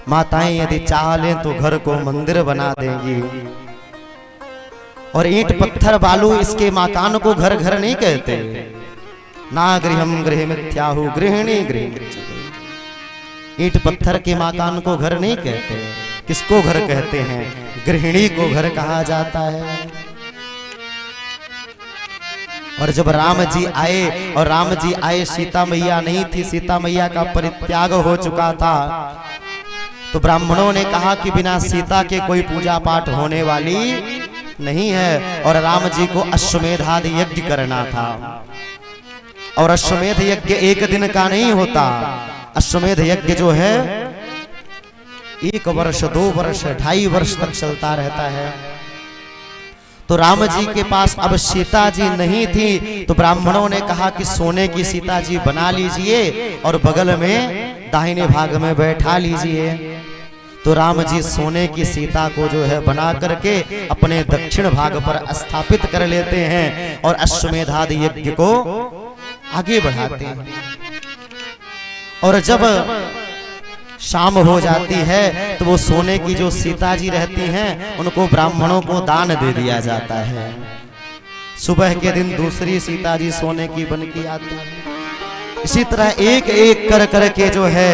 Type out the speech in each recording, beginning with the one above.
माताएं यदि चाह लें तो घर को मंदिर बना देंगी। और ईंट पत्थर बालू इसके मकान को घर घर नहीं कहते। ना गृहम गृह मिथ्याहु गृहिणी गृह। ईंट पत्थर के मकान को घर नहीं कहते। किसको घर कहते हैं? गृहिणी को घर कहा जाता है। और जब राम जी आए, और राम जी आए सीता मैया नहीं थी, सीता मैया का परित्याग हो चुका था, तो ब्राह्मणों ने कहा कि बिना सीता के कोई पूजा पाठ होने वाली नहीं है। और राम जी को अश्वमेधादि यज्ञ करना था। और अश्वमेध यज्ञ एक दिन का नहीं होता। अश्वमेध यज्ञ जो है 1 वर्ष 2 वर्ष 2.5 वर्ष तक चलता रहता है। तो राम जी के पास अब सीता जी नहीं थी, तो ब्राह्मणों ने कहा कि सोने की सीता जी बना लीजिए और बगल में दाहिने भाग में बैठा लीजिए। तो राम जी सोने की सीता को जो है बना करके अपने दक्षिण भाग पर स्थापित कर लेते हैं और अश्वमेधादि यज्ञ को आगे बढ़ाते हैं। और जब शाम हो जाती है तो वो सोने की जो सीता जी रहती हैं उनको ब्राह्मणों को दान दे दिया जाता है। सुबह के दिन दूसरी सीता जी सोने की बन के आती है। इसी तरह एक एक कर करके जो है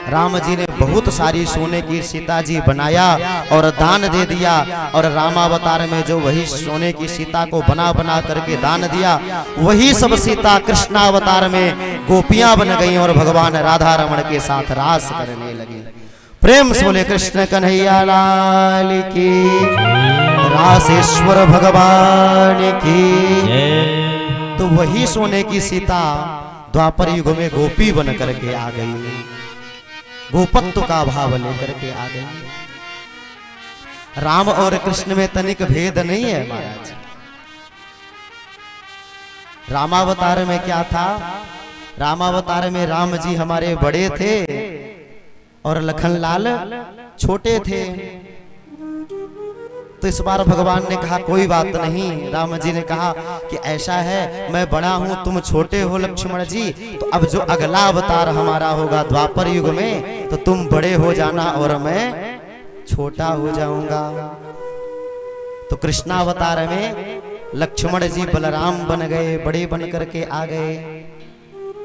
राम जी ने बहुत सारी सोने की सीता जी बनाया और दान दे दिया। और रामावतार में जो वही सोने की सीता को बना बना करके दान दिया, वही सब सीता कृष्णावतार में गोपियां बन गई और भगवान राधा रमण के साथ रास करने लगी। प्रेम से बोले कृष्ण कन्हैया लाल की, रासेश्वर भगवान की। तो वही सोने की सीता द्वापर युग में गोपी बन करके आ गई, गोपत्व का भाव लेकर के आ गई। राम और कृष्ण में तनिक भेद नहीं है महाराज। रामावतार में क्या था? रामावतार में राम जी हमारे बड़े थे और लखनलाल छोटे थे। तो इस बार भगवान ने कहा कोई बात नहीं। राम जी ने कहा कि ऐसा है, मैं बड़ा हूं, तुम छोटे हो लक्ष्मण जी, तो अब जो अगला अवतार हमारा होगा द्वापर युग में, तो तुम बड़े हो जाना और मैं छोटा हो जाऊंगा। तो कृष्णावतार में लक्ष्मण जी बलराम बन गए, बड़े बन करके आ गए।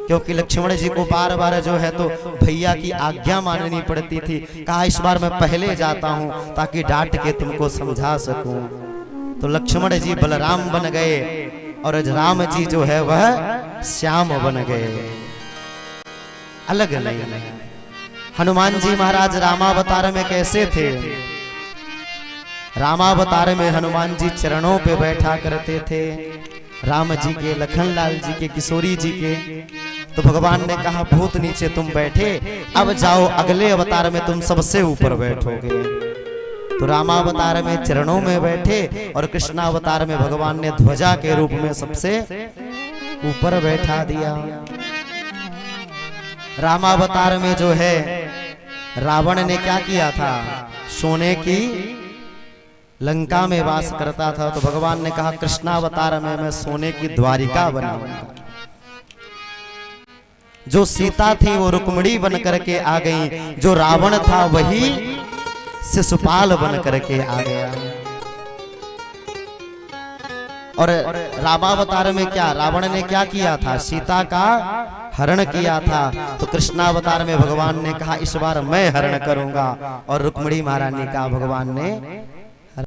क्योंकि लक्ष्मण जी को बार बार जो है तो भैया की आज्ञा माननी पड़ती थी। कहा इस बार मैं पहले जाता हूं ताकि डांट के तुमको समझा सकूं। तो लक्ष्मण जी बलराम बन गए और राम जी जो है वह श्याम बन गए, अलग नहीं। हनुमान जी महाराज रामावतार में कैसे थे? रामावतार में हनुमान जी चरणों पे बैठा करते थे, राम जी के, लखनलाल जी के, किशोरी जी के। तो भगवान ने कहा बहुत नीचे तुम बैठे, अब जाओ अगले अवतार में तुम सबसे ऊपर बैठोगे। तो रामावतार में चरणों में बैठे और कृष्णावतार में भगवान ने ध्वजा के रूप में सबसे ऊपर बैठा दिया। रामावतार में जो है रावण ने क्या किया था? सोने की लंका में वास करता था। तो भगवान ने कहा कृष्णावतार में मैं सोने की द्वारिका बनाऊंगा। जो सीता थी वो रुक्मिणी बन करके आ गई, जो रावण था वही शिशुपाल बन करके आ गया। और रामावतार में क्या रावण ने क्या किया था? सीता का हरण किया था। तो कृष्णावतार में भगवान ने कहा इस बार मैं हरण करूंगा और रुक्मिणी महारानी का भगवान ने